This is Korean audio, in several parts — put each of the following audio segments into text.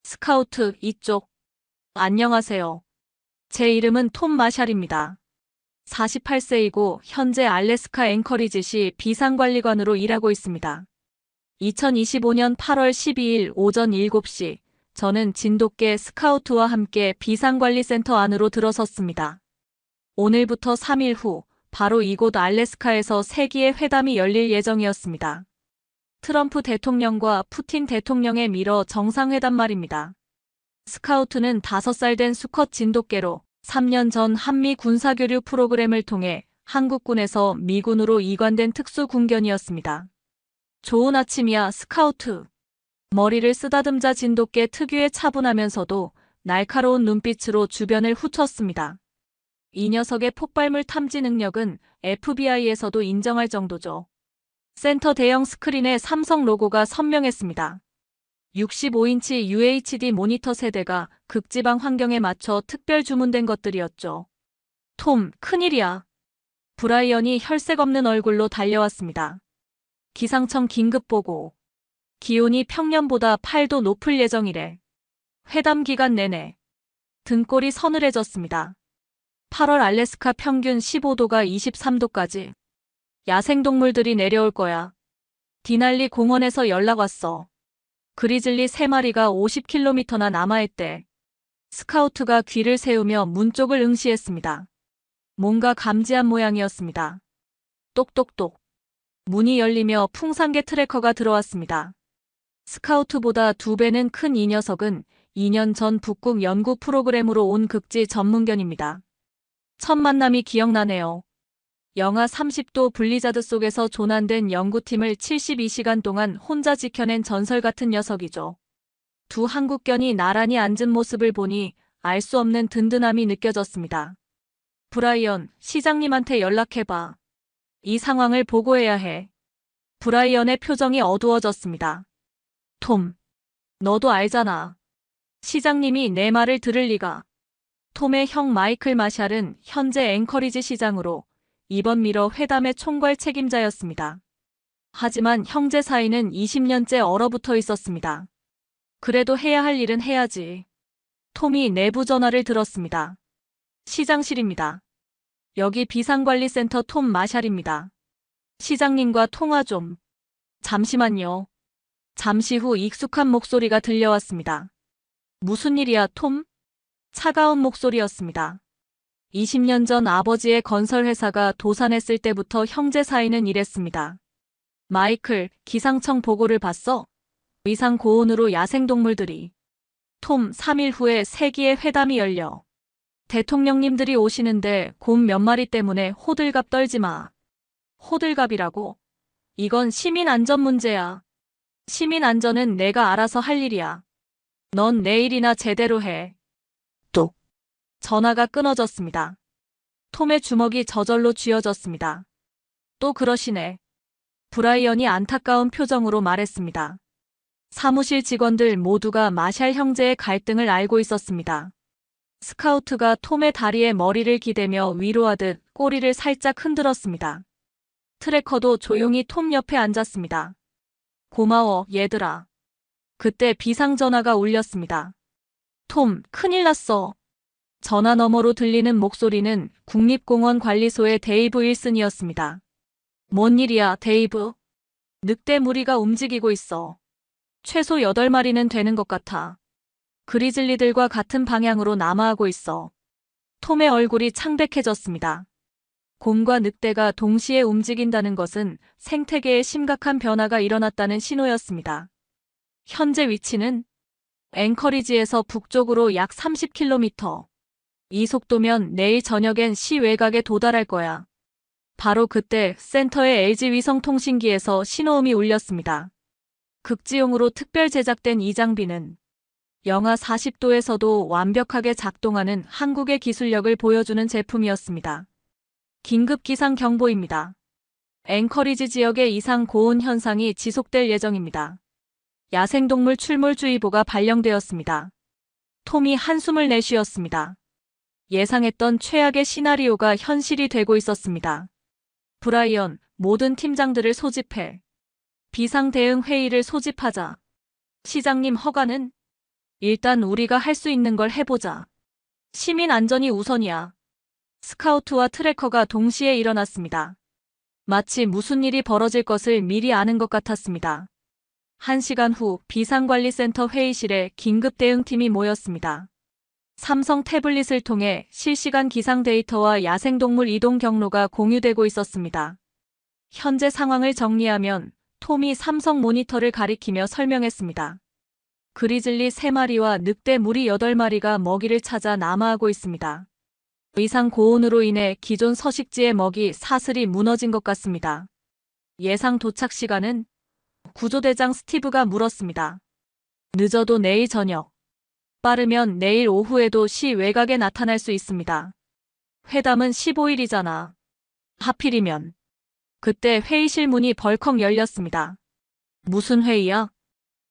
스카우트 이쪽. 안녕하세요. 제 이름은 톰 마샬입니다. 48세이고 현재 알래스카 앵커리지시 비상관리관으로 일하고 있습니다. 2025년 8월 12일 오전 7시 저는 진돗개 스카우트와 함께 비상관리센터 안으로 들어섰습니다. 오늘부터 3일 후 바로 이곳 알래스카에서 세기의 회담이 열릴 예정이었습니다. 트럼프 대통령과 푸틴 대통령의 미러 정상회담 말입니다. 스카우트는 5살 된 수컷 진돗개로 3년 전 한미 군사교류 프로그램을 통해 한국군에서 미군으로 이관된 특수군견이었습니다. 좋은 아침이야, 스카우트. 머리를 쓰다듬자 진돗개 특유의 차분하면서도 날카로운 눈빛으로 주변을 훑었습니다. 이 녀석의 폭발물 탐지 능력은 FBI에서도 인정할 정도죠. 센터 대형 스크린에 삼성 로고가 선명했습니다. 65인치 UHD 모니터 세대가 극지방 환경에 맞춰 특별 주문된 것들이었죠. 톰, 큰일이야. 브라이언이 혈색 없는 얼굴로 달려왔습니다. 기상청 긴급보고. 기온이 평년보다 8도 높을 예정이래. 회담 기간 내내. 등골이 서늘해졌습니다. 8월 알래스카 평균 15도가 23도까지. 야생동물들이 내려올 거야. 디날리 공원에서 연락 왔어. 그리즐리 3마리가 50km나 남아있대. 스카우트가 귀를 세우며 문 쪽을 응시했습니다. 뭔가 감지한 모양이었습니다. 똑똑똑. 문이 열리며 풍산개 트래커가 들어왔습니다. 스카우트보다 2배는 큰 이 녀석은 2년 전 북극 연구 프로그램으로 온 극지 전문견입니다. 첫 만남이 기억나네요. 영하 30도 블리자드 속에서 조난된 연구팀을 72시간 동안 혼자 지켜낸 전설 같은 녀석이죠. 두 한국견이 나란히 앉은 모습을 보니 알 수 없는 든든함이 느껴졌습니다. 브라이언, 시장님한테 연락해봐. 이 상황을 보고해야 해. 브라이언의 표정이 어두워졌습니다. 톰, 너도 알잖아. 시장님이 내 말을 들을 리가. 톰의 형 마이클 마샬은 현재 앵커리지 시장으로 이번 미러 회담의 총괄 책임자였습니다. 하지만 형제 사이는 20년째 얼어붙어 있었습니다. 그래도 해야 할 일은 해야지. 톰이 내부 전화를 들었습니다. 시장실입니다. 여기 비상관리센터 톰 마샬입니다. 시장님과 통화 좀. 잠시만요. 잠시 후 익숙한 목소리가 들려왔습니다. 무슨 일이야, 톰? 차가운 목소리였습니다. 20년 전 아버지의 건설회사가 도산했을 때부터 형제 사이는 이랬습니다. 마이클, 기상청 보고를 봤어? 위상 고온으로 야생동물들이. 톰, 3일 후에 세기의 회담이 열려. 대통령님들이 오시는데 곰 몇 마리 때문에 호들갑 떨지 마. 호들갑이라고? 이건 시민 안전 문제야. 시민 안전은 내가 알아서 할 일이야. 넌 내일이나 제대로 해. 뚝. 전화가 끊어졌습니다. 톰의 주먹이 저절로 쥐어졌습니다. 또 그러시네. 브라이언이 안타까운 표정으로 말했습니다. 사무실 직원들 모두가 마샬 형제의 갈등을 알고 있었습니다. 스카우트가 톰의 다리에 머리를 기대며 위로하듯 꼬리를 살짝 흔들었습니다. 트래커도 조용히 톰 옆에 앉았습니다. 고마워, 얘들아. 그때 비상전화가 울렸습니다. 톰, 큰일 났어. 전화 너머로 들리는 목소리는 국립공원관리소의 데이브 윌슨이었습니다. 뭔 일이야, 데이브? 늑대 무리가 움직이고 있어. 최소 8마리는 되는 것 같아. 그리즐리들과 같은 방향으로 남하하고 있어. 톰의 얼굴이 창백해졌습니다. 곰과 늑대가 동시에 움직인다는 것은 생태계에 심각한 변화가 일어났다는 신호였습니다. 현재 위치는 앵커리지에서 북쪽으로 약 30km. 이 속도면 내일 저녁엔 시 외곽에 도달할 거야. 바로 그때 센터의 LG 위성통신기에서 신호음이 울렸습니다. 극지용으로 특별 제작된 이 장비는 영하 40도에서도 완벽하게 작동하는 한국의 기술력을 보여주는 제품이었습니다. 긴급 기상 경보입니다. 앵커리지 지역의 이상 고온 현상이 지속될 예정입니다. 야생동물 출몰주의보가 발령되었습니다. 톰이 한숨을 내쉬었습니다. 예상했던 최악의 시나리오가 현실이 되고 있었습니다. 브라이언, 모든 팀장들을 소집해. 비상대응 회의를 소집하자. 시장님 허가는? 일단 우리가 할 수 있는 걸 해보자. 시민 안전이 우선이야. 스카우트와 트래커가 동시에 일어났습니다. 마치 무슨 일이 벌어질 것을 미리 아는 것 같았습니다. 1시간 후 비상관리센터 회의실에 긴급 대응팀이 모였습니다. 삼성 태블릿을 통해 실시간 기상 데이터와 야생동물 이동 경로가 공유되고 있었습니다. 현재 상황을 정리하면 톰이 삼성 모니터를 가리키며 설명했습니다. 그리즐리 3마리와 늑대 무리 8마리가 먹이를 찾아 남하하고 있습니다. 이상 고온으로 인해 기존 서식지의 먹이 사슬이 무너진 것 같습니다. 예상 도착 시간은? 구조대장 스티브가 물었습니다. 늦어도 내일 저녁. 빠르면 내일 오후에도 시 외곽에 나타날 수 있습니다. 회담은 15일이잖아. 하필이면. 그때 회의실 문이 벌컥 열렸습니다. 무슨 회의야?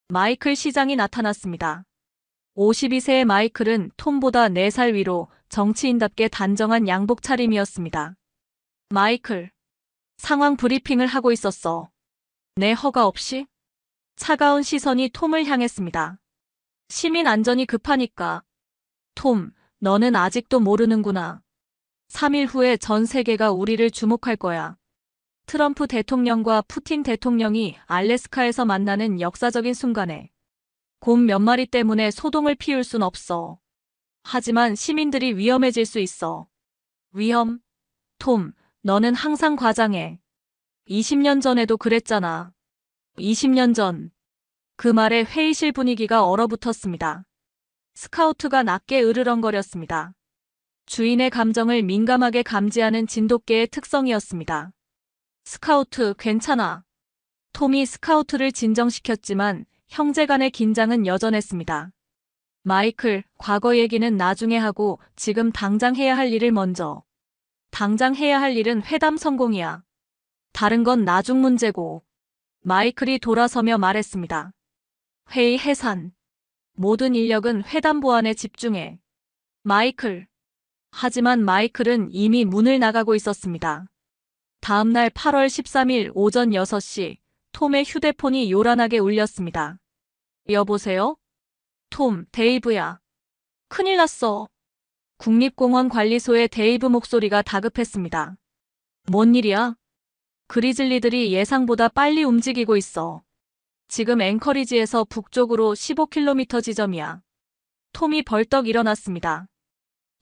마이클 시장이 나타났습니다. 52세의 마이클은 톰보다 4살 위로 정치인답게 단정한 양복 차림이었습니다. 마이클, 상황 브리핑을 하고 있었어. 내 허가 없이? 차가운 시선이 톰을 향했습니다. 시민 안전이 급하니까. 톰, 너는 아직도 모르는구나. 3일 후에 전 세계가 우리를 주목할 거야. 트럼프 대통령과 푸틴 대통령이 알래스카에서 만나는 역사적인 순간에 곰 몇 마리 때문에 소동을 피울 순 없어. 하지만 시민들이 위험해질 수 있어. 위험? 톰, 너는 항상 과장해. 20년 전에도 그랬잖아. 20년 전. 그 말에 회의실 분위기가 얼어붙었습니다. 스카우트가 낮게 으르렁거렸습니다. 주인의 감정을 민감하게 감지하는 진돗개의 특성이었습니다. 스카우트, 괜찮아. 톰이 스카우트를 진정시켰지만 형제 간의 긴장은 여전했습니다. 마이클, 과거 얘기는 나중에 하고 지금 당장 해야 할 일을 먼저. 당장 해야 할 일은 회담 성공이야. 다른 건 나중 문제고. 마이클이 돌아서며 말했습니다. 회의 해산. 모든 인력은 회담 보안에 집중해. 마이클. 하지만 마이클은 이미 문을 나가고 있었습니다. 다음날 8월 13일 오전 6시 톰의 휴대폰이 요란하게 울렸습니다. 여보세요? 톰, 데이브야. 큰일 났어. 국립공원 관리소의 데이브 목소리가 다급했습니다. 뭔 일이야? 그리즐리들이 예상보다 빨리 움직이고 있어. 지금 앵커리지에서 북쪽으로 15km 지점이야. 톰이 벌떡 일어났습니다.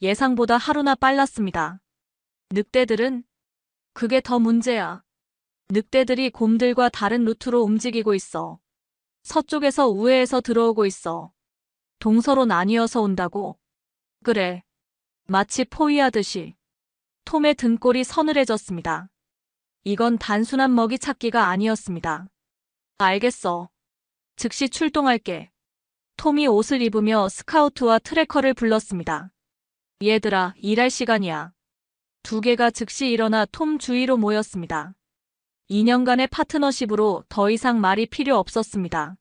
예상보다 하루나 빨랐습니다. 늑대들은? 그게 더 문제야. 늑대들이 곰들과 다른 루트로 움직이고 있어. 서쪽에서 우회해서 들어오고 있어. 동서로 나뉘어서 온다고? 그래. 마치 포위하듯이. 톰의 등골이 서늘해졌습니다. 이건 단순한 먹이 찾기가 아니었습니다. 알겠어. 즉시 출동할게. 톰이 옷을 입으며 스카우트와 트래커를 불렀습니다. 얘들아, 일할 시간이야. 2개가 즉시 일어나 톰 주위로 모였습니다. 2년간의 파트너십으로 더 이상 말이 필요 없었습니다.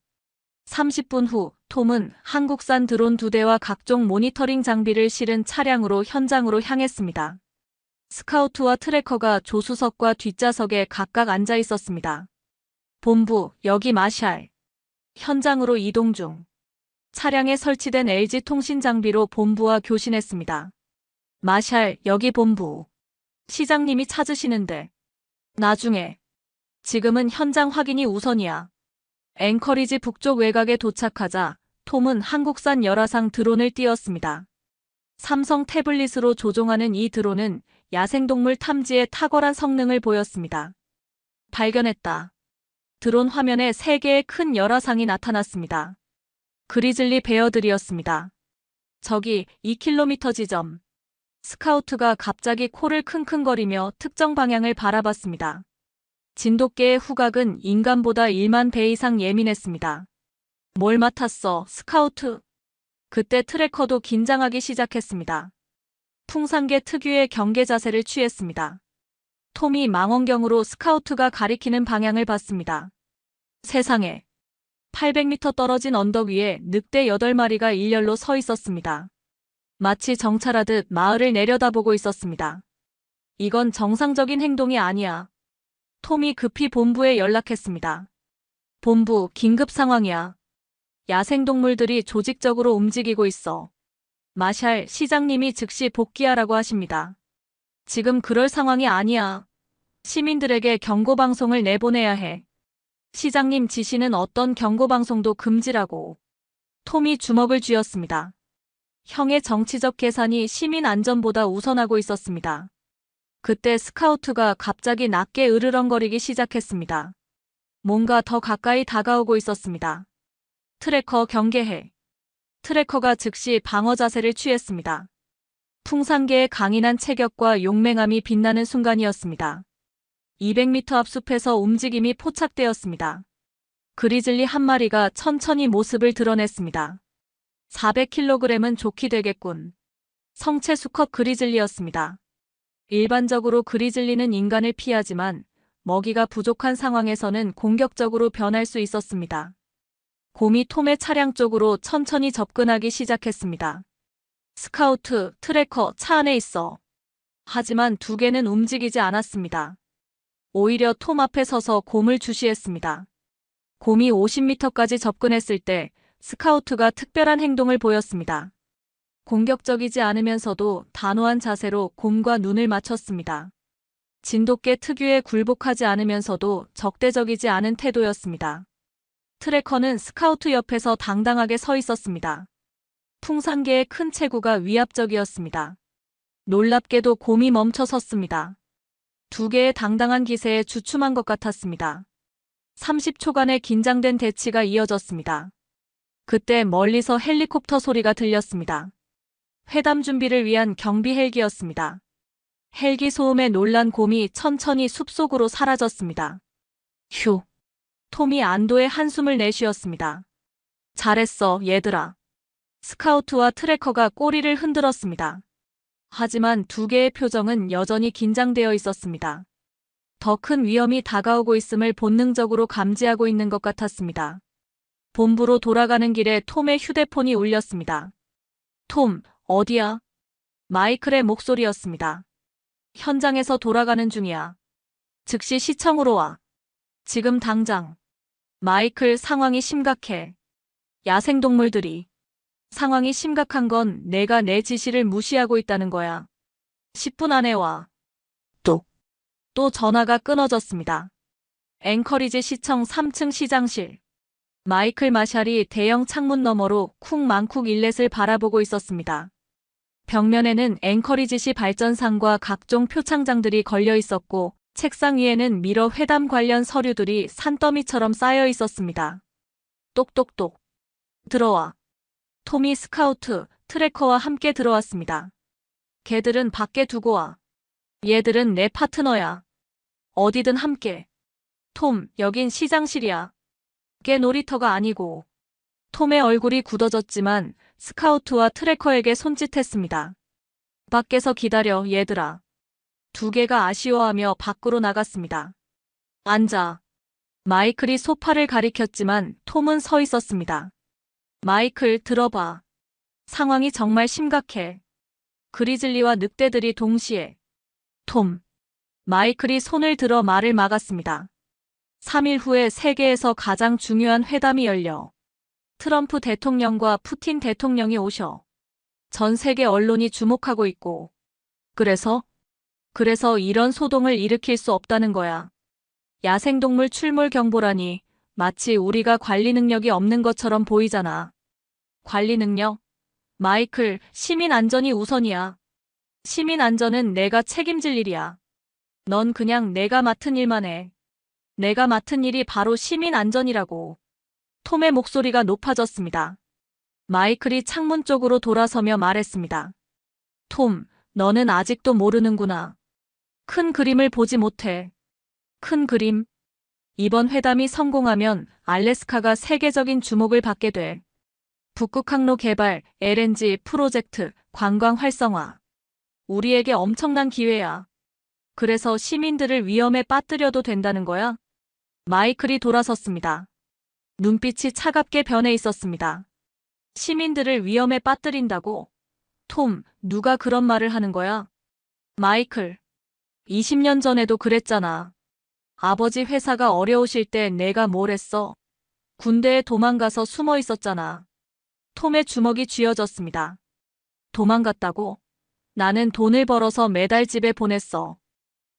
30분 후 톰은 한국산 드론 2대와 각종 모니터링 장비를 실은 차량으로 현장으로 향했습니다. 스카우트와 트래커가 조수석과 뒷좌석에 각각 앉아 있었습니다. 본부, 여기 마샬. 현장으로 이동 중. 차량에 설치된 LG 통신 장비로 본부와 교신했습니다. 마샬, 여기 본부. 시장님이 찾으시는데. 나중에. 지금은 현장 확인이 우선이야. 앵커리지 북쪽 외곽에 도착하자 톰은 한국산 열화상 드론을 띄웠습니다. 삼성 태블릿으로 조종하는 이 드론은 야생동물 탐지에 탁월한 성능을 보였습니다. 발견했다. 드론 화면에 3개의 큰 열화상이 나타났습니다. 그리즐리 베어들이었습니다. 저기 2km 지점. 스카우트가 갑자기 코를 킁킁거리며 특정 방향을 바라봤습니다. 진돗개의 후각은 인간보다 1만 배 이상 예민했습니다. 뭘 맡았어, 스카우트? 그때 트래커도 긴장하기 시작했습니다. 풍산개 특유의 경계 자세를 취했습니다. 톰이 망원경으로 스카우트가 가리키는 방향을 봤습니다. 세상에. 800m 떨어진 언덕 위에 늑대 8마리가 일렬로 서 있었습니다. 마치 정찰하듯 마을을 내려다보고 있었습니다. 이건 정상적인 행동이 아니야. 톰이 급히 본부에 연락했습니다. 본부, 긴급 상황이야. 야생동물들이 조직적으로 움직이고 있어. 마샬 시장님이 즉시 복귀하라고 하십니다. 지금 그럴 상황이 아니야. 시민들에게 경고방송을 내보내야 해. 시장님 지시는 어떤 경고방송도 금지라고. 톰이 주먹을 쥐었습니다. 형의 정치적 계산이 시민 안전보다 우선하고 있었습니다. 그때 스카우트가 갑자기 낮게 으르렁거리기 시작했습니다. 뭔가 더 가까이 다가오고 있었습니다. 트래커 경계해. 트래커가 즉시 방어 자세를 취했습니다. 풍산개의 강인한 체격과 용맹함이 빛나는 순간이었습니다. 200m 앞 숲에서 움직임이 포착되었습니다. 그리즐리 한 마리가 천천히 모습을 드러냈습니다. 400kg은 좋게 되겠군. 성체 수컷 그리즐리였습니다. 일반적으로 그리즐리는 인간을 피하지만 먹이가 부족한 상황에서는 공격적으로 변할 수 있었습니다. 곰이 톰의 차량 쪽으로 천천히 접근하기 시작했습니다. 스카우트, 트래커, 차 안에 있어. 하지만 두 개는 움직이지 않았습니다. 오히려 톰 앞에 서서 곰을 주시했습니다. 곰이 50m까지 접근했을 때 스카우트가 특별한 행동을 보였습니다. 공격적이지 않으면서도 단호한 자세로 곰과 눈을 맞췄습니다. 진돗개 특유의 굴복하지 않으면서도 적대적이지 않은 태도였습니다. 트래커는 스카우트 옆에서 당당하게 서 있었습니다. 풍산개의 큰 체구가 위압적이었습니다. 놀랍게도 곰이 멈춰 섰습니다. 두 개의 당당한 기세에 주춤한 것 같았습니다. 30초간의 긴장된 대치가 이어졌습니다. 그때 멀리서 헬리콥터 소리가 들렸습니다. 회담 준비를 위한 경비 헬기였습니다. 헬기 소음에 놀란 곰이 천천히 숲속으로 사라졌습니다. 휴. 톰이 안도의 한숨을 내쉬었습니다. 잘했어, 얘들아. 스카우트와 트래커가 꼬리를 흔들었습니다. 하지만 두 개의 표정은 여전히 긴장되어 있었습니다. 더 큰 위험이 다가오고 있음을 본능적으로 감지하고 있는 것 같았습니다. 본부로 돌아가는 길에 톰의 휴대폰이 울렸습니다. 톰, 어디야? 마이클의 목소리였습니다. 현장에서 돌아가는 중이야. 즉시 시청으로 와. 지금 당장. 마이클, 상황이 심각해. 야생동물들이. 상황이 심각한 건 내가 내 지시를 무시하고 있다는 거야. 10분 안에 와. 또 전화가 끊어졌습니다. 앵커리지 시청 3층 시장실. 마이클 마샬이 대형 창문 너머로 쿵망쿡 일렛을 바라보고 있었습니다. 벽면에는 앵커리지시 발전상과 각종 표창장들이 걸려 있었고 책상 위에는 미러 회담 관련 서류들이 산더미처럼 쌓여 있었습니다. 똑똑똑. 들어와. 톰이 스카우트, 트래커와 함께 들어왔습니다. 걔들은 밖에 두고 와. 얘들은 내 파트너야. 어디든 함께. 톰, 여긴 시장실이야. 걔 놀이터가 아니고. 톰의 얼굴이 굳어졌지만 스카우트와 트래커에게 손짓했습니다. 밖에서 기다려, 얘들아. 두 개가 아쉬워하며 밖으로 나갔습니다. 앉아. 마이클이 소파를 가리켰지만 톰은 서 있었습니다. 마이클, 들어봐. 상황이 정말 심각해. 그리즐리와 늑대들이 동시에. 톰. 마이클이 손을 들어 말을 막았습니다. 3일 후에 세계에서 가장 중요한 회담이 열려. 트럼프 대통령과 푸틴 대통령이 오셔. 전 세계 언론이 주목하고 있고. 그래서 이런 소동을 일으킬 수 없다는 거야. 야생동물 출몰 경보라니 마치 우리가 관리 능력이 없는 것처럼 보이잖아. 관리 능력? 마이클, 시민 안전이 우선이야. 시민 안전은 내가 책임질 일이야. 넌 그냥 내가 맡은 일만 해. 내가 맡은 일이 바로 시민 안전이라고. 톰의 목소리가 높아졌습니다. 마이클이 창문 쪽으로 돌아서며 말했습니다. 톰, 너는 아직도 모르는구나. 큰 그림을 보지 못해. 큰 그림? 이번 회담이 성공하면 알래스카가 세계적인 주목을 받게 돼. 북극 항로 개발, LNG 프로젝트, 관광 활성화. 우리에게 엄청난 기회야. 그래서 시민들을 위험에 빠뜨려도 된다는 거야? 마이클이 돌아섰습니다. 눈빛이 차갑게 변해 있었습니다. 시민들을 위험에 빠뜨린다고? 톰, 누가 그런 말을 하는 거야? 마이클, 20년 전에도 그랬잖아. 아버지 회사가 어려우실 때 내가 뭘 했어? 군대에 도망가서 숨어 있었잖아. 톰의 주먹이 쥐어졌습니다. 도망갔다고? 나는 돈을 벌어서 매달 집에 보냈어.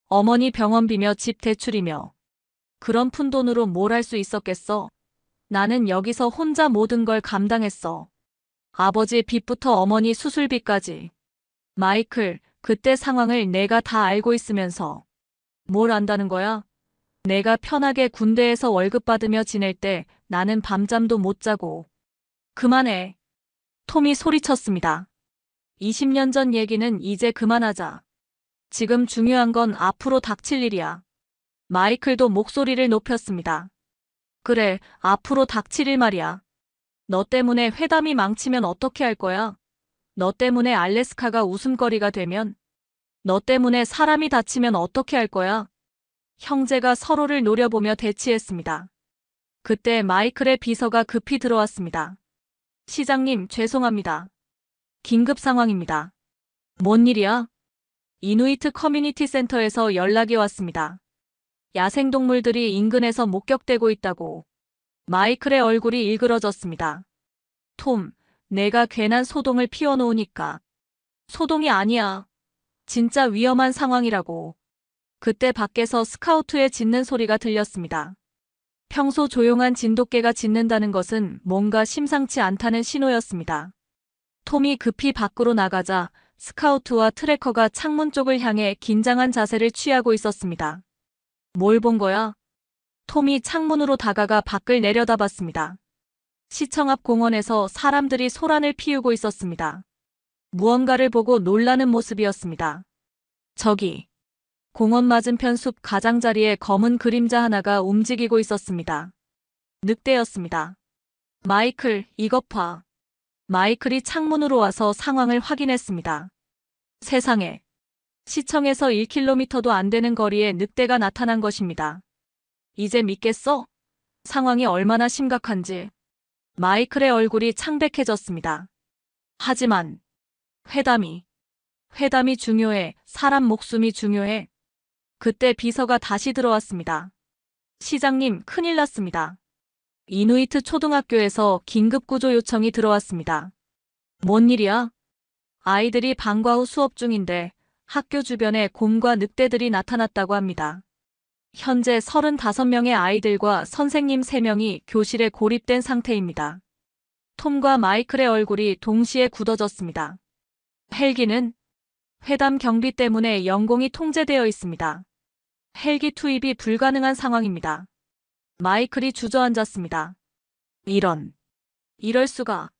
어머니 병원비며 집 대출이며. 그런 푼돈으로 뭘 할 수 있었겠어? 나는 여기서 혼자 모든 걸 감당했어. 아버지 빚부터 어머니 수술비까지. 마이클, 그때 상황을 내가 다 알고 있으면서 뭘 안다는 거야? 내가 편하게 군대에서 월급 받으며 지낼 때 나는 밤잠도 못 자고. 그만해. 톰이 소리쳤습니다. 20년 전 얘기는 이제 그만하자. 지금 중요한 건 앞으로 닥칠 일이야. 마이클도 목소리를 높였습니다. 그래, 앞으로 닥칠 일 말이야. 너 때문에 회담이 망치면 어떻게 할 거야? 너 때문에 알래스카가 웃음거리가 되면? 너 때문에 사람이 다치면 어떻게 할 거야? 형제가 서로를 노려보며 대치했습니다. 그때 마이클의 비서가 급히 들어왔습니다. 시장님, 죄송합니다. 긴급 상황입니다. 뭔 일이야? 이누이트 커뮤니티 센터에서 연락이 왔습니다. 야생동물들이 인근에서 목격되고 있다고. 마이클의 얼굴이 일그러졌습니다. 톰, 내가 괜한 소동을 피워놓으니까. 소동이 아니야. 진짜 위험한 상황이라고. 그때 밖에서 스카우트의 짖는 소리가 들렸습니다. 평소 조용한 진돗개가 짖는다는 것은 뭔가 심상치 않다는 신호였습니다. 톰이 급히 밖으로 나가자 스카우트와 트래커가 창문 쪽을 향해 긴장한 자세를 취하고 있었습니다. 뭘 본 거야? 톰이 창문으로 다가가 밖을 내려다봤습니다. 시청 앞 공원에서 사람들이 소란을 피우고 있었습니다. 무언가를 보고 놀라는 모습이었습니다. 저기, 공원 맞은편 숲 가장자리에 검은 그림자 하나가 움직이고 있었습니다. 늑대였습니다. 마이클, 이것 봐. 마이클이 창문으로 와서 상황을 확인했습니다. 세상에. 시청에서 1km도 안 되는 거리에 늑대가 나타난 것입니다. 이제 믿겠어? 상황이 얼마나 심각한지. 마이클의 얼굴이 창백해졌습니다. 하지만 회담이 중요해. 사람 목숨이 중요해. 그때 비서가 다시 들어왔습니다. 시장님, 큰일 났습니다. 이누이트 초등학교에서 긴급구조 요청이 들어왔습니다. 뭔 일이야? 아이들이 방과 후 수업 중인데 학교 주변에 곰과 늑대들이 나타났다고 합니다. 현재 35명의 아이들과 선생님 3명이 교실에 고립된 상태입니다. 톰과 마이클의 얼굴이 동시에 굳어졌습니다. 헬기는? 회담 경비 때문에 영공이 통제되어 있습니다. 헬기 투입이 불가능한 상황입니다. 마이클이 주저앉았습니다. 이럴 수가.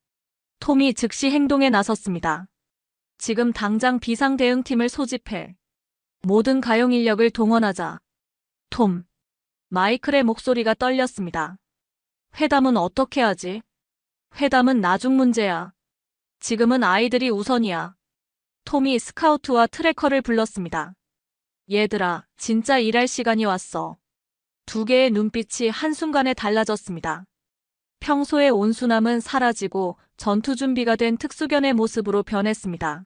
톰이 즉시 행동에 나섰습니다. 지금 당장 비상대응팀을 소집해. 모든 가용 인력을 동원하자. 톰. 마이클의 목소리가 떨렸습니다. 회담은 어떻게 하지? 회담은 나중 문제야. 지금은 아이들이 우선이야. 톰이 스카우트와 트래커를 불렀습니다. 얘들아, 진짜 일할 시간이 왔어. 두 개의 눈빛이 한순간에 달라졌습니다. 평소의 온순함은 사라지고 전투 준비가 된 특수견의 모습으로 변했습니다.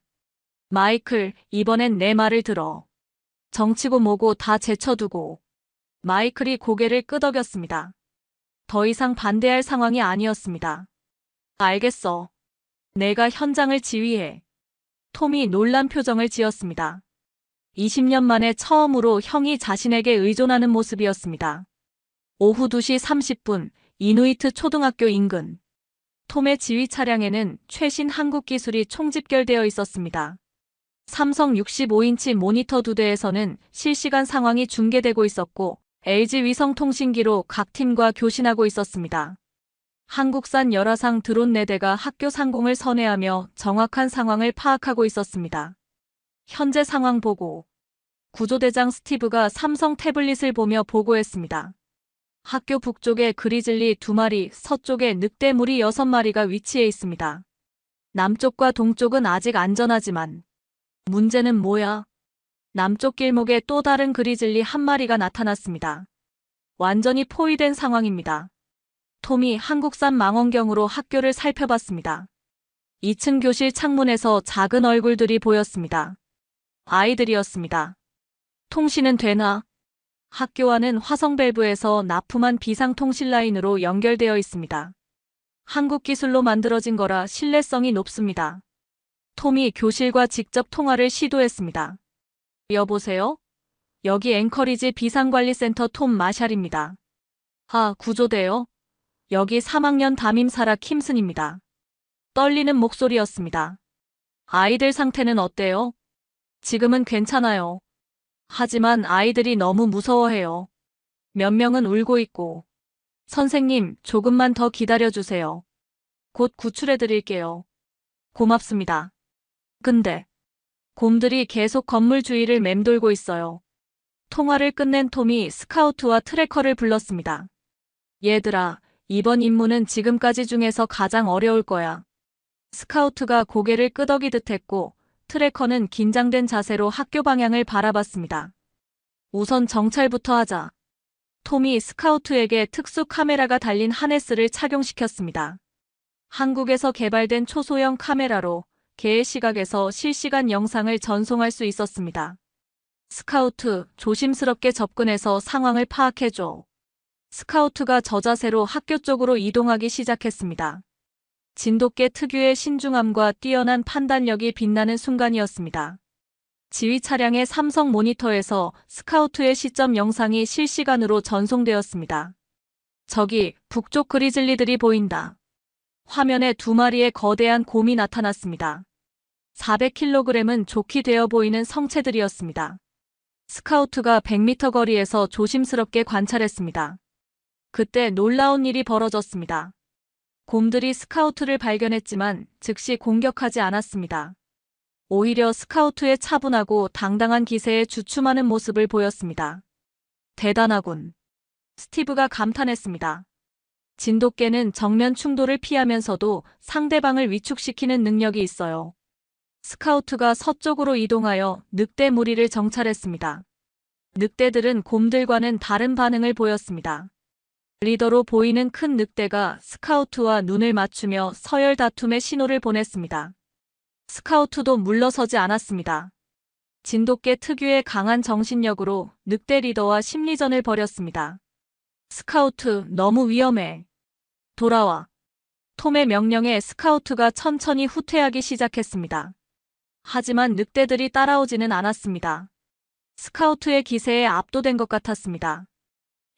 마이클, 이번엔 내 말을 들어. 정치고 뭐고 다 제쳐두고. 마이클이 고개를 끄덕였습니다. 더 이상 반대할 상황이 아니었습니다. 알겠어. 내가 현장을 지휘해. 톰이 놀란 표정을 지었습니다. 20년 만에 처음으로 형이 자신에게 의존하는 모습이었습니다. 오후 2시 30분, 이누이트 초등학교 인근. 톰의 지휘 차량에는 최신 한국 기술이 총집결되어 있었습니다. 삼성 65인치 모니터 2대에서는 실시간 상황이 중계되고 있었고 LG 위성통신기로 각 팀과 교신하고 있었습니다. 한국산 열화상 드론 4대가 학교 상공을 선회하며 정확한 상황을 파악하고 있었습니다. 현재 상황 보고. 구조대장 스티브가 삼성 태블릿을 보며 보고했습니다. 학교 북쪽에 그리즐리 2마리, 서쪽에 늑대무리 6마리가 위치해 있습니다. 남쪽과 동쪽은 아직 안전하지만 문제는 뭐야? 남쪽 길목에 또 다른 그리즐리 1마리가 나타났습니다. 완전히 포위된 상황입니다. 톰이 한국산 망원경으로 학교를 살펴봤습니다. 2층 교실 창문에서 작은 얼굴들이 보였습니다. 아이들이었습니다. 통신은 되나? 학교와는 화성밸브에서 납품한 비상통신 라인으로 연결되어 있습니다. 한국 기술로 만들어진 거라 신뢰성이 높습니다. 톰이 교실과 직접 통화를 시도했습니다. 여보세요? 여기 앵커리지 비상관리센터 톰 마샬입니다. 구조대요? 여기 3학년 담임 사라 킴슨입니다. 떨리는 목소리였습니다. 아이들 상태는 어때요? 지금은 괜찮아요. 하지만 아이들이 너무 무서워해요. 몇 명은 울고 있고. 선생님, 조금만 더 기다려주세요. 곧 구출해드릴게요. 고맙습니다. 근데 곰들이 계속 건물 주위를 맴돌고 있어요. 통화를 끝낸 톰이 스카우트와 트래커를 불렀습니다. 얘들아, 이번 임무는 지금까지 중에서 가장 어려울 거야. 스카우트가 고개를 끄덕이듯 했고 트래커는 긴장된 자세로 학교 방향을 바라봤습니다. 우선 정찰부터 하자. 톰이 스카우트에게 특수 카메라가 달린 하네스를 착용시켰습니다. 한국에서 개발된 초소형 카메라로 개의 시각에서 실시간 영상을 전송할 수 있었습니다. 스카우트, 조심스럽게 접근해서 상황을 파악해줘. 스카우트가 저자세로 학교 쪽으로 이동하기 시작했습니다. 진돗개 특유의 신중함과 뛰어난 판단력이 빛나는 순간이었습니다. 지휘 차량의 삼성 모니터에서 스카우트의 시점 영상이 실시간으로 전송되었습니다. 저기 북쪽 그리즐리들이 보인다. 화면에 2마리의 거대한 곰이 나타났습니다. 400kg은 좋게 되어 보이는 성체들이었습니다. 스카우트가 100m 거리에서 조심스럽게 관찰했습니다. 그때 놀라운 일이 벌어졌습니다. 곰들이 스카우트를 발견했지만 즉시 공격하지 않았습니다. 오히려 스카우트의 차분하고 당당한 기세에 주춤하는 모습을 보였습니다. 대단하군. 스티브가 감탄했습니다. 진돗개는 정면 충돌을 피하면서도 상대방을 위축시키는 능력이 있어요. 스카우트가 서쪽으로 이동하여 늑대 무리를 정찰했습니다. 늑대들은 곰들과는 다른 반응을 보였습니다. 리더로 보이는 큰 늑대가 스카우트와 눈을 맞추며 서열 다툼의 신호를 보냈습니다. 스카우트도 물러서지 않았습니다. 진돗개 특유의 강한 정신력으로 늑대 리더와 심리전을 벌였습니다. 스카우트, 너무 위험해. 돌아와. 톰의 명령에 스카우트가 천천히 후퇴하기 시작했습니다. 하지만 늑대들이 따라오지는 않았습니다. 스카우트의 기세에 압도된 것 같았습니다.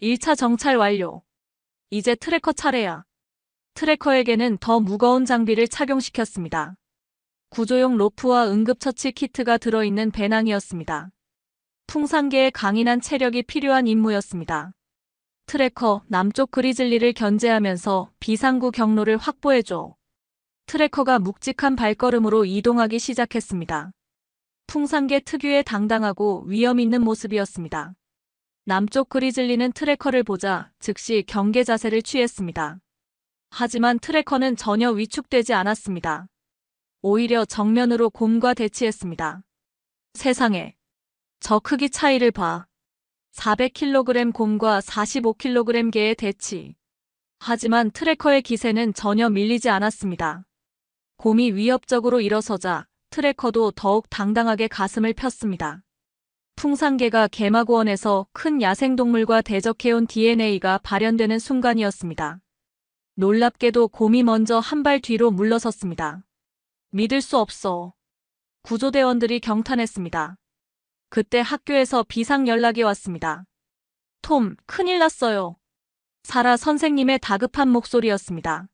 1차 정찰 완료. 이제 트래커 차례야. 트래커에게는 더 무거운 장비를 착용시켰습니다. 구조용 로프와 응급처치 키트가 들어있는 배낭이었습니다. 풍산개의 강인한 체력이 필요한 임무였습니다. 트래커, 남쪽 그리즐리를 견제하면서 비상구 경로를 확보해줘. 트래커가 묵직한 발걸음으로 이동하기 시작했습니다. 풍산개 특유의 당당하고 위험 있는 모습이었습니다. 남쪽 그리즐리는 트래커를 보자 즉시 경계 자세를 취했습니다. 하지만 트래커는 전혀 위축되지 않았습니다. 오히려 정면으로 곰과 대치했습니다. 세상에, 저 크기 차이를 봐. 400kg 곰과 45kg 개의 대치. 하지만 트래커의 기세는 전혀 밀리지 않았습니다. 곰이 위협적으로 일어서자 트래커도 더욱 당당하게 가슴을 폈습니다. 풍산개가 개마고원에서 큰 야생동물과 대적해온 DNA가 발현되는 순간이었습니다. 놀랍게도 곰이 먼저 한 발 뒤로 물러섰습니다. 믿을 수 없어. 구조대원들이 경탄했습니다. 그때 학교에서 비상 연락이 왔습니다. 톰, 큰일 났어요. 사라 선생님의 다급한 목소리였습니다.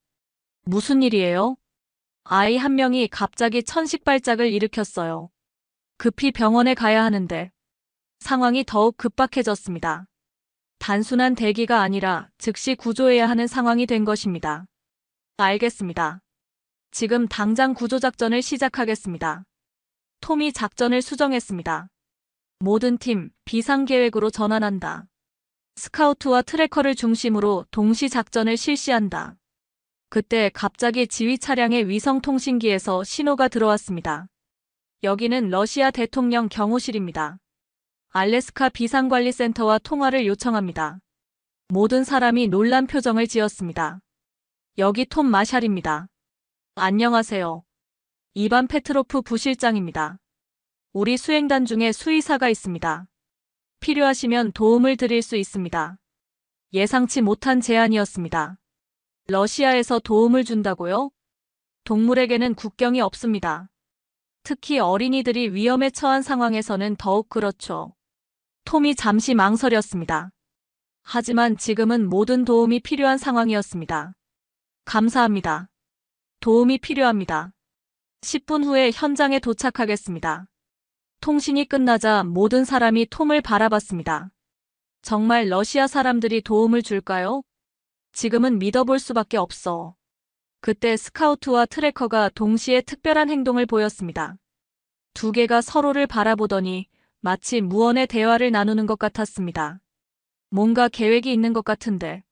무슨 일이에요? 아이 한 명이 갑자기 천식발작을 일으켰어요. 급히 병원에 가야 하는데 상황이 더욱 급박해졌습니다. 단순한 대기가 아니라 즉시 구조해야 하는 상황이 된 것입니다. 알겠습니다. 지금 당장 구조작전을 시작하겠습니다. 톰이 작전을 수정했습니다. 모든 팀, 비상계획으로 전환한다. 스카우트와 트래커를 중심으로 동시 작전을 실시한다. 그때 갑자기 지휘 차량의 위성통신기에서 신호가 들어왔습니다. 여기는 러시아 대통령 경호실입니다. 알래스카 비상관리센터와 통화를 요청합니다. 모든 사람이 놀란 표정을 지었습니다. 여기 톰 마샬입니다. 안녕하세요. 이반 페트로프 부실장입니다. 우리 수행단 중에 수의사가 있습니다. 필요하시면 도움을 드릴 수 있습니다. 예상치 못한 제안이었습니다. 러시아에서 도움을 준다고요? 동물에게는 국경이 없습니다. 특히 어린이들이 위험에 처한 상황에서는 더욱 그렇죠. 톰이 잠시 망설였습니다. 하지만 지금은 모든 도움이 필요한 상황이었습니다. 감사합니다. 도움이 필요합니다. 10분 후에 현장에 도착하겠습니다. 통신이 끝나자 모든 사람이 톰을 바라봤습니다. 정말 러시아 사람들이 도움을 줄까요? 지금은 믿어볼 수밖에 없어. 그때 스카우트와 트래커가 동시에 특별한 행동을 보였습니다. 두 개가 서로를 바라보더니 마치 무언의 대화를 나누는 것 같았습니다. 뭔가 계획이 있는 것 같은데.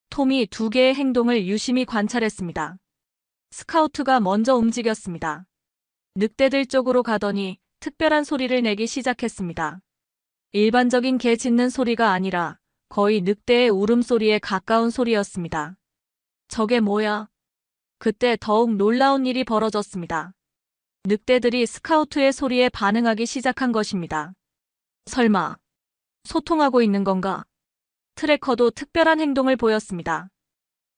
톰이 두 개의 행동을 유심히 관찰했습니다. 스카우트가 먼저 움직였습니다. 늑대들 쪽으로 가더니 특별한 소리를 내기 시작했습니다. 일반적인 개 짖는 소리가 아니라 거의 늑대의 울음소리에 가까운 소리였습니다. 저게 뭐야? 그때 더욱 놀라운 일이 벌어졌습니다. 늑대들이 스카우트의 소리에 반응하기 시작한 것입니다. 설마 소통하고 있는 건가? 트래커도 특별한 행동을 보였습니다.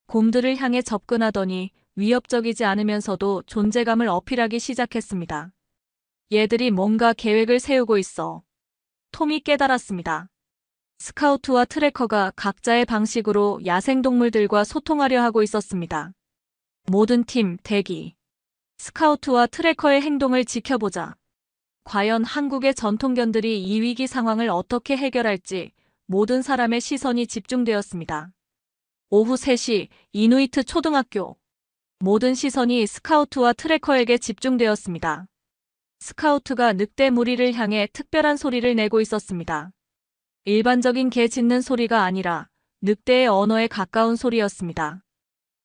곰들을 향해 접근하더니 위협적이지 않으면서도 존재감을 어필하기 시작했습니다. 얘들이 뭔가 계획을 세우고 있어. 톰이 깨달았습니다. 스카우트와 트래커가 각자의 방식으로 야생동물들과 소통하려 하고 있었습니다. 모든 팀 대기. 스카우트와 트래커의 행동을 지켜보자. 과연 한국의 전통견들이 이 위기 상황을 어떻게 해결할지 모든 사람의 시선이 집중되었습니다. 오후 3시 이누이트 초등학교. 모든 시선이 스카우트와 트래커에게 집중되었습니다. 스카우트가 늑대 무리를 향해 특별한 소리를 내고 있었습니다. 일반적인 개 짖는 소리가 아니라 늑대의 언어에 가까운 소리였습니다.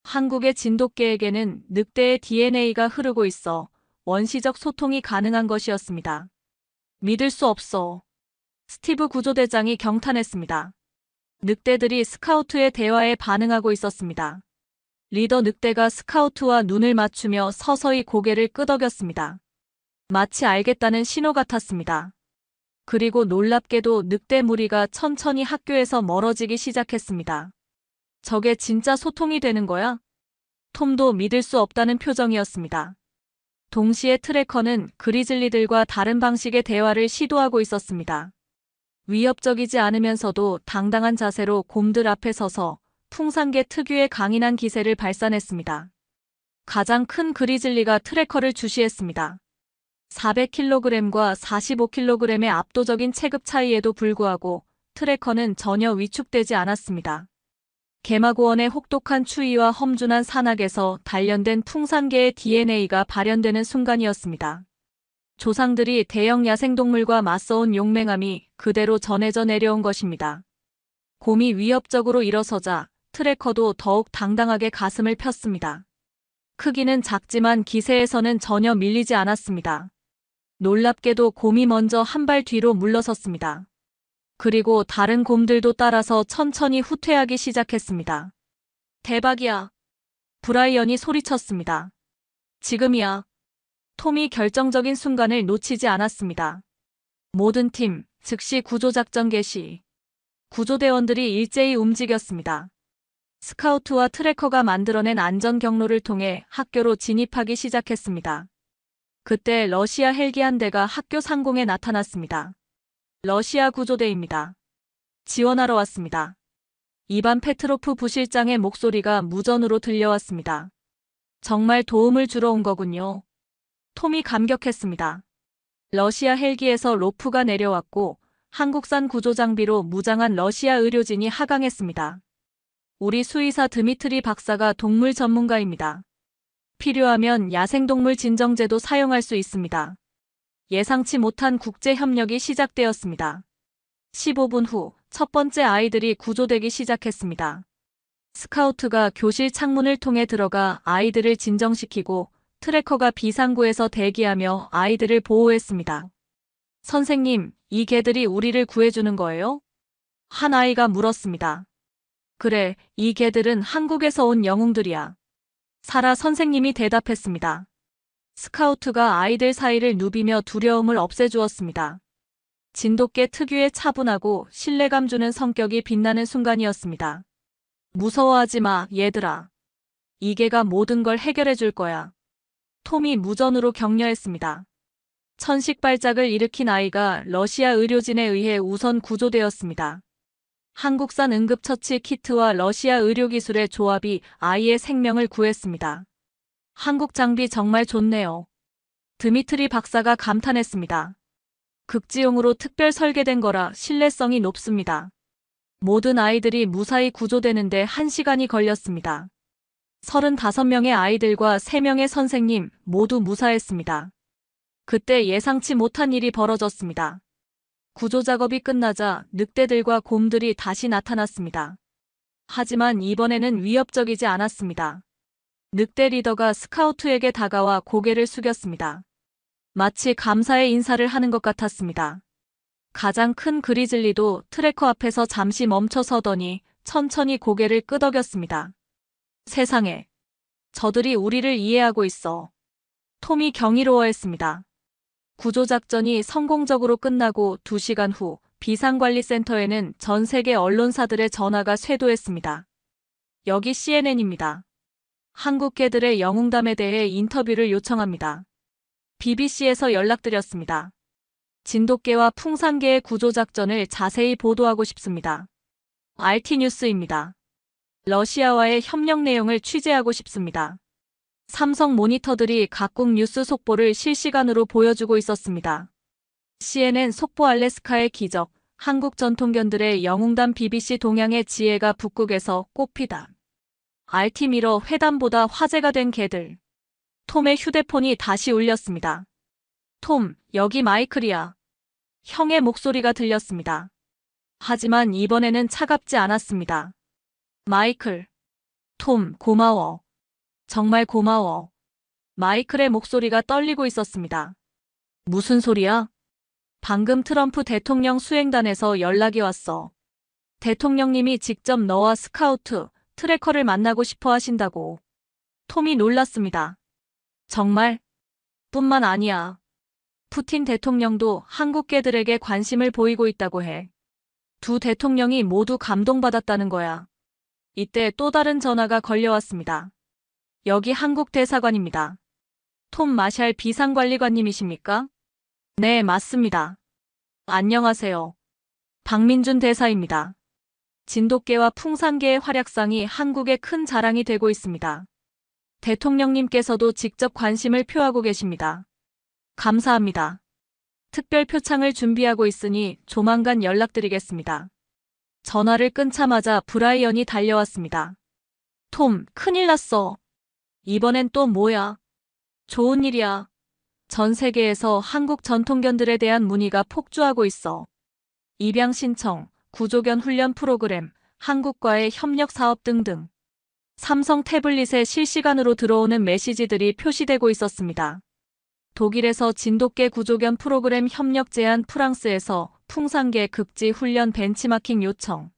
한국의 진돗개에게는 늑대의 DNA가 흐르고 있어 원시적 소통이 가능한 것이었습니다. 믿을 수 없어. 스티브 구조대장이 경탄했습니다. 늑대들이 스카우트의 대화에 반응하고 있었습니다. 리더 늑대가 스카우트와 눈을 맞추며 서서히 고개를 끄덕였습니다. 마치 알겠다는 신호 같았습니다. 그리고 놀랍게도 늑대 무리가 천천히 학교에서 멀어지기 시작했습니다. 저게 진짜 소통이 되는 거야? 톰도 믿을 수 없다는 표정이었습니다. 동시에 트래커는 그리즐리들과 다른 방식의 대화를 시도하고 있었습니다. 위협적이지 않으면서도 당당한 자세로 곰들 앞에 서서 풍산개 특유의 강인한 기세를 발산했습니다. 가장 큰 그리즐리가 트래커를 주시했습니다. 400kg과 45kg의 압도적인 체급 차이에도 불구하고 트래커는 전혀 위축되지 않았습니다. 개마고원의 혹독한 추위와 험준한 산악에서 단련된 풍산개의 DNA가 발현되는 순간이었습니다. 조상들이 대형 야생동물과 맞서온 용맹함이 그대로 전해져 내려온 것입니다. 곰이 위협적으로 일어서자 트래커도 더욱 당당하게 가슴을 폈습니다. 크기는 작지만 기세에서는 전혀 밀리지 않았습니다. 놀랍게도 곰이 먼저 한 발 뒤로 물러섰습니다. 그리고 다른 곰들도 따라서 천천히 후퇴하기 시작했습니다. 대박이야. 브라이언이 소리쳤습니다. 지금이야. 톰이 결정적인 순간을 놓치지 않았습니다. 모든 팀, 즉시 구조작전 개시. 구조대원들이 일제히 움직였습니다. 스카우트와 트래커가 만들어낸 안전 경로를 통해 학교로 진입하기 시작했습니다. 그때 러시아 헬기 한 대가 학교 상공에 나타났습니다. 러시아 구조대입니다. 지원하러 왔습니다. 이반 페트로프 부실장의 목소리가 무전으로 들려왔습니다. 정말 도움을 주러 온 거군요. 톰이 감격했습니다. 러시아 헬기에서 로프가 내려왔고 한국산 구조 장비로 무장한 러시아 의료진이 하강했습니다. 우리 수의사 드미트리 박사가 동물 전문가입니다. 필요하면 야생동물 진정제도 사용할 수 있습니다. 예상치 못한 국제 협력이 시작되었습니다. 15분 후 첫 번째 아이들이 구조되기 시작했습니다. 스카우트가 교실 창문을 통해 들어가 아이들을 진정시키고 트래커가 비상구에서 대기하며 아이들을 보호했습니다. 선생님, 이 개들이 우리를 구해주는 거예요? 한 아이가 물었습니다. 그래, 이 개들은 한국에서 온 영웅들이야. 사라 선생님이 대답했습니다. 스카우트가 아이들 사이를 누비며 두려움을 없애주었습니다. 진돗개 특유의 차분하고 신뢰감 주는 성격이 빛나는 순간이었습니다. 무서워하지 마, 얘들아. 이 개가 모든 걸 해결해 줄 거야. 톰이 무전으로 격려했습니다. 천식 발작을 일으킨 아이가 러시아 의료진에 의해 우선 구조되었습니다. 한국산 응급처치 키트와 러시아 의료기술의 조합이 아이의 생명을 구했습니다. 한국 장비 정말 좋네요. 드미트리 박사가 감탄했습니다. 극지용으로 특별 설계된 거라 신뢰성이 높습니다. 모든 아이들이 무사히 구조되는데 1시간이 걸렸습니다. 35명의 아이들과 3명의 선생님 모두 무사했습니다. 그때 예상치 못한 일이 벌어졌습니다. 구조 작업이 끝나자 늑대들과 곰들이 다시 나타났습니다. 하지만 이번에는 위협적이지 않았습니다. 늑대 리더가 스카우트에게 다가와 고개를 숙였습니다. 마치 감사의 인사를 하는 것 같았습니다. 가장 큰 그리즐리도 트래커 앞에서 잠시 멈춰 서더니 천천히 고개를 끄덕였습니다. 세상에, 저들이 우리를 이해하고 있어. 톰이 경이로워했습니다. 구조작전이 성공적으로 끝나고 2시간 후 비상관리센터에는 전 세계 언론사들의 전화가 쇄도했습니다. 여기 CNN입니다. 한국 개들의 영웅담에 대해 인터뷰를 요청합니다. BBC에서 연락드렸습니다. 진돗개와 풍산개의 구조작전을 자세히 보도하고 싶습니다. RT뉴스입니다. 러시아와의 협력 내용을 취재하고 싶습니다. 삼성 모니터들이 각국 뉴스 속보를 실시간으로 보여주고 있었습니다. CNN 속보 알래스카의 기적, 한국 전통견들의 영웅담 BBC 동양의 지혜가 북극에서 꽃피다. RT미러 회담보다 화제가 된 개들. 톰의 휴대폰이 다시 울렸습니다. 톰, 여기 마이클이야. 형의 목소리가 들렸습니다. 하지만 이번에는 차갑지 않았습니다. 마이클. 톰, 고마워. 정말 고마워. 마이클의 목소리가 떨리고 있었습니다. 무슨 소리야? 방금 트럼프 대통령 수행단에서 연락이 왔어. 대통령님이 직접 너와 스카우트, 트래커를 만나고 싶어 하신다고. 톰이 놀랐습니다. 정말? 뿐만 아니야. 푸틴 대통령도 한국 개들에게 관심을 보이고 있다고 해. 두 대통령이 모두 감동받았다는 거야. 이때 또 다른 전화가 걸려왔습니다. 여기 한국 대사관입니다. 톰 마샬 비상관리관님이십니까? 네, 맞습니다. 안녕하세요. 박민준 대사입니다. 진돗개와 풍산개의 활약상이 한국의 큰 자랑이 되고 있습니다. 대통령님께서도 직접 관심을 표하고 계십니다. 감사합니다. 특별 표창을 준비하고 있으니 조만간 연락드리겠습니다. 전화를 끊자마자 브라이언이 달려왔습니다. 톰, 큰일 났어. 이번엔 또 뭐야? 좋은 일이야. 전 세계에서 한국 전통견들에 대한 문의가 폭주하고 있어. 입양 신청, 구조견 훈련 프로그램, 한국과의 협력 사업 등등. 삼성 태블릿에 실시간으로 들어오는 메시지들이 표시되고 있었습니다. 독일에서 진돗개 구조견 프로그램 협력 제안, 프랑스에서 풍산개 극지 훈련 벤치마킹 요청.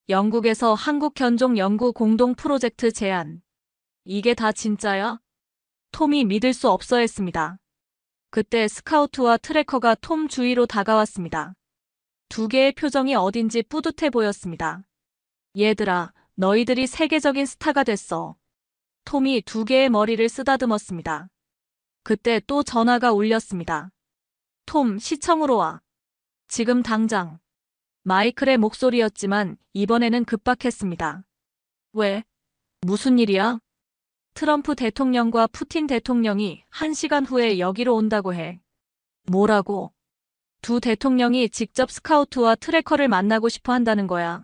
영국에서 한국 견종 연구 공동 프로젝트 제안. 이게 다 진짜야? 톰이 믿을 수 없어 했습니다. 그때 스카우트와 트래커가 톰 주위로 다가왔습니다. 두 개의 표정이 어딘지 뿌듯해 보였습니다. 얘들아, 너희들이 세계적인 스타가 됐어. 톰이 두 개의 머리를 쓰다듬었습니다. 그때 또 전화가 울렸습니다. 톰, 시청으로 와. 지금 당장. 마이클의 목소리였지만 이번에는 급박했습니다. 왜? 무슨 일이야? 트럼프 대통령과 푸틴 대통령이 1시간 후에 여기로 온다고 해. 뭐라고? 두 대통령이 직접 스카우트와 트래커를 만나고 싶어 한다는 거야.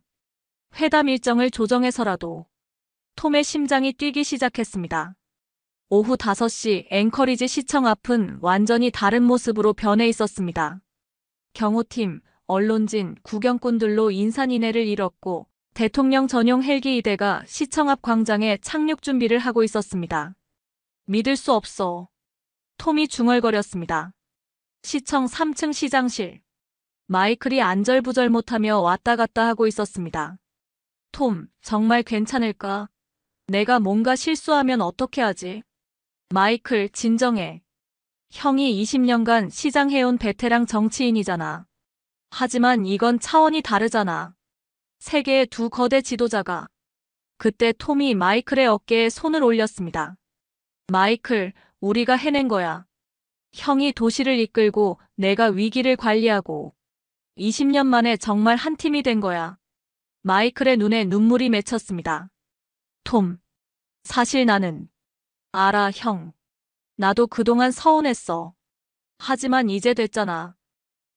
회담 일정을 조정해서라도. 톰의 심장이 뛰기 시작했습니다. 오후 5시 앵커리지 시청 앞은 완전히 다른 모습으로 변해 있었습니다. 경호팀, 언론진, 구경꾼들로 인산인해를 이뤘고 대통령 전용 헬기 2대가 시청 앞 광장에 착륙 준비를 하고 있었습니다. 믿을 수 없어. 톰이 중얼거렸습니다. 시청 3층 시장실. 마이클이 안절부절 못하며 왔다 갔다 하고 있었습니다. 톰, 정말 괜찮을까? 내가 뭔가 실수하면 어떻게 하지? 마이클, 진정해. 형이 20년간 시장해온 베테랑 정치인이잖아. 하지만 이건 차원이 다르잖아. 세계의 두 거대 지도자가. 그때 톰이 마이클의 어깨에 손을 올렸습니다. 마이클, 우리가 해낸 거야. 형이 도시를 이끌고 내가 위기를 관리하고 20년 만에 정말 한 팀이 된 거야. 마이클의 눈에 눈물이 맺혔습니다. 톰, 사실 나는 알아, 형. 나도 그동안 서운했어. 하지만 이제 됐잖아.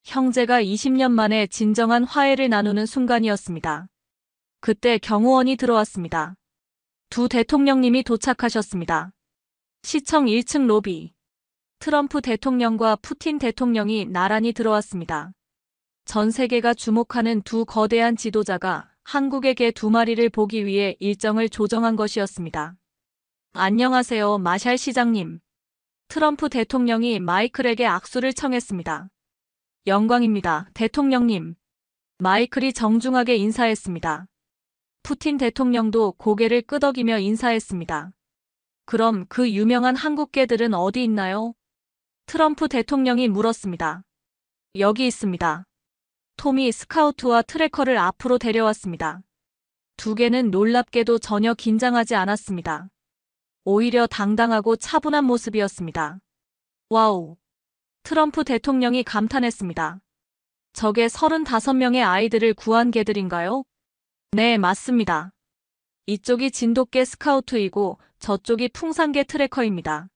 형제가 20년 만에 진정한 화해를 나누는 순간이었습니다. 그때 경호원이 들어왔습니다. 두 대통령님이 도착하셨습니다. 시청 1층 로비. 트럼프 대통령과 푸틴 대통령이 나란히 들어왔습니다. 전 세계가 주목하는 두 거대한 지도자가 한국의 개 두 마리를 보기 위해 일정을 조정한 것이었습니다. 안녕하세요, 마샬 시장님. 트럼프 대통령이 마이클에게 악수를 청했습니다. 영광입니다, 대통령님. 마이클이 정중하게 인사했습니다. 푸틴 대통령도 고개를 끄덕이며 인사했습니다. 그럼 그 유명한 한국개들은 어디 있나요? 트럼프 대통령이 물었습니다. 여기 있습니다. 톰이 스카우트와 트래커를 앞으로 데려왔습니다. 두 개는 놀랍게도 전혀 긴장하지 않았습니다. 오히려 당당하고 차분한 모습이었습니다. 와우! 트럼프 대통령이 감탄했습니다. 저게 35명의 아이들을 구한 개들인가요? 네, 맞습니다. 이쪽이 진돗개 스카우트이고 저쪽이 풍산개 트래커입니다.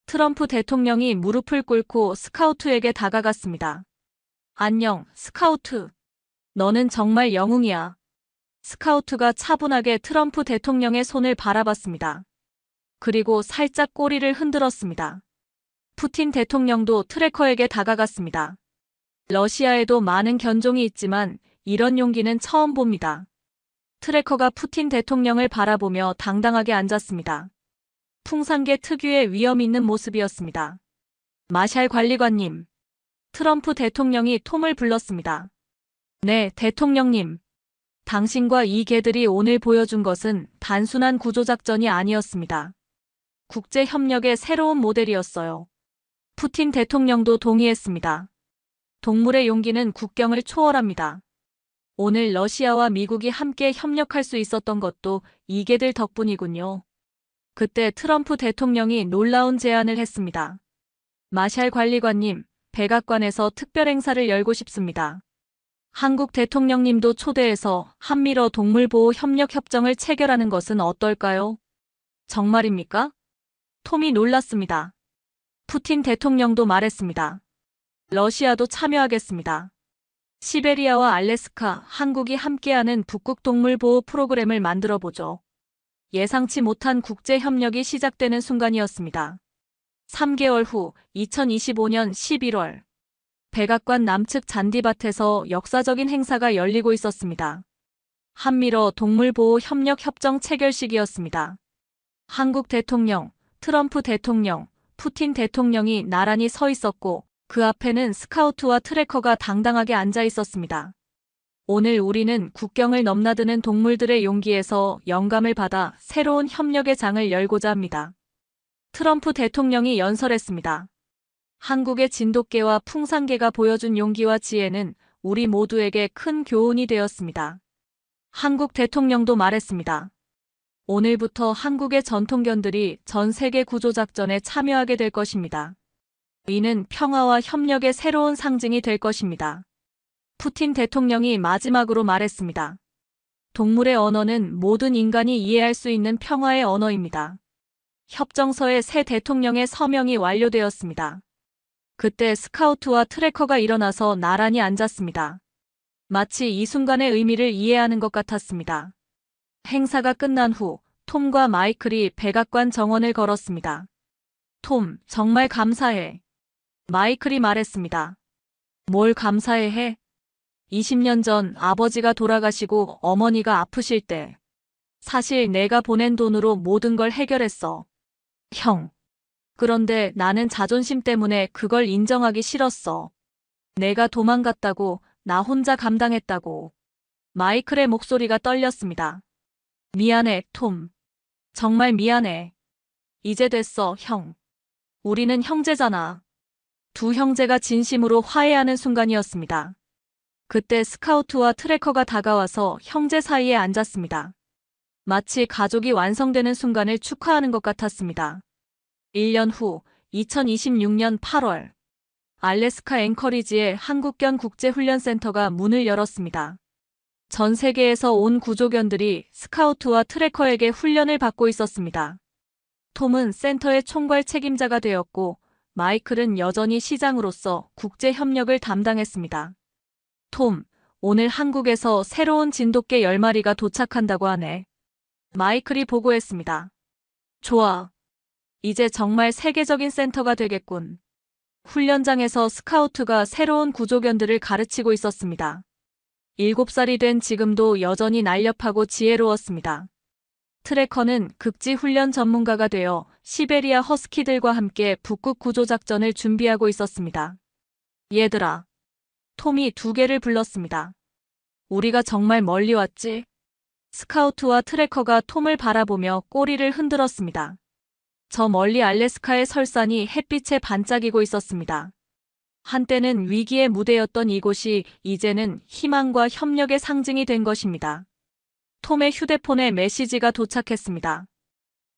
트럼프 대통령이 무릎을 꿇고 스카우트에게 다가갔습니다. 안녕, 스카우트. 너는 정말 영웅이야. 스카우트가 차분하게 트럼프 대통령의 손을 바라봤습니다. 그리고 살짝 꼬리를 흔들었습니다. 푸틴 대통령도 트래커에게 다가갔습니다. 러시아에도 많은 견종이 있지만 이런 용기는 처음 봅니다. 트래커가 푸틴 대통령을 바라보며 당당하게 앉았습니다. 풍산개 특유의 위험 있는 모습이었습니다. 마샬 관리관님. 트럼프 대통령이 톰을 불렀습니다. 네, 대통령님. 당신과 이 개들이 오늘 보여준 것은 단순한 구조작전이 아니었습니다. 국제협력의 새로운 모델이었어요. 푸틴 대통령도 동의했습니다. 동물의 용기는 국경을 초월합니다. 오늘 러시아와 미국이 함께 협력할 수 있었던 것도 이 개들 덕분이군요. 그때 트럼프 대통령이 놀라운 제안을 했습니다. 마샬 관리관님, 백악관에서 특별 행사를 열고 싶습니다. 한국 대통령님도 초대해서 한미러 동물보호 협력 협정을 체결하는 것은 어떨까요? 정말입니까? 톰이 놀랐습니다. 푸틴 대통령도 말했습니다. 러시아도 참여하겠습니다. 시베리아와 알래스카, 한국이 함께하는 북극 동물 보호 프로그램을 만들어보죠. 예상치 못한 국제협력이 시작되는 순간이었습니다. 3개월 후 2025년 11월 백악관 남측 잔디밭에서 역사적인 행사가 열리고 있었습니다. 한미러 동물보호 협력 협정 체결식이었습니다. 한국 대통령, 트럼프 대통령, 푸틴 대통령이 나란히 서 있었고 그 앞에는 스카우트와 트래커가 당당하게 앉아 있었습니다. 오늘 우리는 국경을 넘나드는 동물들의 용기에서 영감을 받아 새로운 협력의 장을 열고자 합니다. 트럼프 대통령이 연설했습니다. 한국의 진돗개와 풍산개가 보여준 용기와 지혜는 우리 모두에게 큰 교훈이 되었습니다. 한국 대통령도 말했습니다. 오늘부터 한국의 전통견들이 전 세계 구조작전에 참여하게 될 것입니다. 이는 평화와 협력의 새로운 상징이 될 것입니다. 푸틴 대통령이 마지막으로 말했습니다. 동물의 언어는 모든 인간이 이해할 수 있는 평화의 언어입니다. 협정서의 새 대통령의 서명이 완료되었습니다. 그때 스카우트와 트래커가 일어나서 나란히 앉았습니다. 마치 이 순간의 의미를 이해하는 것 같았습니다. 행사가 끝난 후 톰과 마이클이 백악관 정원을 걸었습니다. 톰, 정말 감사해. 마이클이 말했습니다. 뭘 감사해 해? 20년 전 아버지가 돌아가시고 어머니가 아프실 때 사실 내가 보낸 돈으로 모든 걸 해결했어. 형. 그런데 나는 자존심 때문에 그걸 인정하기 싫었어. 내가 도망갔다고, 나 혼자 감당했다고. 마이클의 목소리가 떨렸습니다. 미안해, 톰. 정말 미안해. 이제 됐어, 형. 우리는 형제잖아. 두 형제가 진심으로 화해하는 순간이었습니다. 그때 스카우트와 트래커가 다가와서 형제 사이에 앉았습니다. 마치 가족이 완성되는 순간을 축하하는 것 같았습니다. 1년 후 2026년 8월 알래스카 앵커리지의 한국견 국제훈련센터가 문을 열었습니다. 전 세계에서 온 구조견들이 스카우트와 트래커에게 훈련을 받고 있었습니다. 톰은 센터의 총괄 책임자가 되었고 마이클은 여전히 시장으로서 국제 협력을 담당했습니다. 톰, 오늘 한국에서 새로운 진돗개 10마리가 도착한다고 하네. 마이클이 보고했습니다. 좋아. 이제 정말 세계적인 센터가 되겠군. 훈련장에서 스카우트가 새로운 구조견들을 가르치고 있었습니다. 7살이 된 지금도 여전히 날렵하고 지혜로웠습니다. 트래커는 극지 훈련 전문가가 되어 시베리아 허스키들과 함께 북극 구조작전을 준비하고 있었습니다. 얘들아. 톰이 2개를 불렀습니다. 우리가 정말 멀리 왔지? 스카우트와 트래커가 톰을 바라보며 꼬리를 흔들었습니다. 저 멀리 알래스카의 설산이 햇빛에 반짝이고 있었습니다. 한때는 위기의 무대였던 이곳이 이제는 희망과 협력의 상징이 된 것입니다. 톰의 휴대폰에 메시지가 도착했습니다.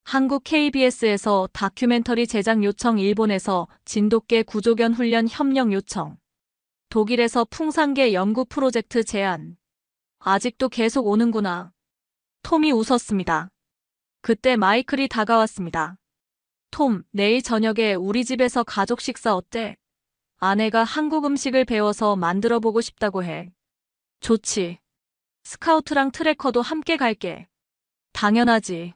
한국 KBS에서 다큐멘터리 제작 요청, 일본에서 진돗개 구조견 훈련 협력 요청, 독일에서 풍산개 연구 프로젝트 제안. 아직도 계속 오는구나. 톰이 웃었습니다. 그때 마이클이 다가왔습니다. 톰, 내일 저녁에 우리 집에서 가족 식사 어때? 아내가 한국 음식을 배워서 만들어 보고 싶다고 해. 좋지. 스카우트랑 트래커도 함께 갈게. 당연하지.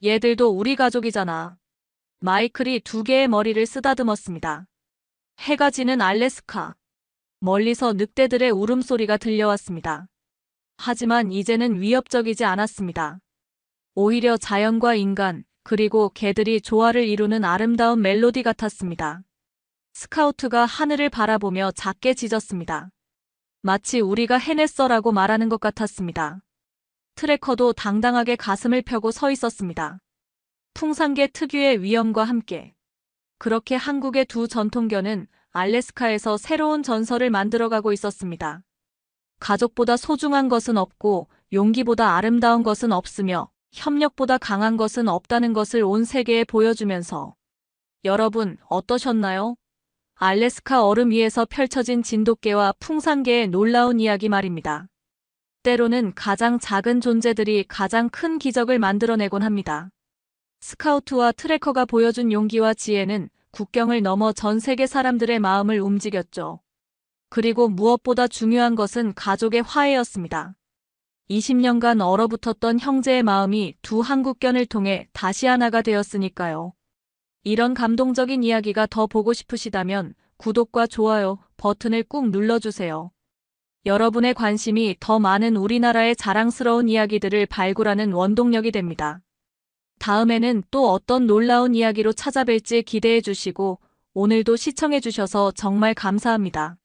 얘들도 우리 가족이잖아. 마이클이 2개의 머리를 쓰다듬었습니다. 해가 지는 알래스카. 멀리서 늑대들의 울음소리가 들려왔습니다. 하지만 이제는 위협적이지 않았습니다. 오히려 자연과 인간, 그리고 개들이 조화를 이루는 아름다운 멜로디 같았습니다. 스카우트가 하늘을 바라보며 작게 짖었습니다. 마치 우리가 해냈어라고 말하는 것 같았습니다. 트래커도 당당하게 가슴을 펴고 서 있었습니다. 풍산개 특유의 위엄과 함께. 그렇게 한국의 2 전통견은 알래스카에서 새로운 전설을 만들어가고 있었습니다. 가족보다 소중한 것은 없고 용기보다 아름다운 것은 없으며 협력보다 강한 것은 없다는 것을 온 세계에 보여주면서. 여러분, 어떠셨나요? 알래스카 얼음 위에서 펼쳐진 진돗개와 풍산개의 놀라운 이야기 말입니다. 때로는 가장 작은 존재들이 가장 큰 기적을 만들어내곤 합니다. 스카우트와 트래커가 보여준 용기와 지혜는 국경을 넘어 전 세계 사람들의 마음을 움직였죠. 그리고 무엇보다 중요한 것은 가족의 화해였습니다. 20년간 얼어붙었던 형제의 마음이 2 한국견을 통해 다시 하나가 되었으니까요. 이런 감동적인 이야기가 더 보고 싶으시다면 구독과 좋아요 버튼을 꾹 눌러주세요. 여러분의 관심이 더 많은 우리나라의 자랑스러운 이야기들을 발굴하는 원동력이 됩니다. 다음에는 또 어떤 놀라운 이야기로 찾아뵐지 기대해 주시고 오늘도 시청해 주셔서 정말 감사합니다.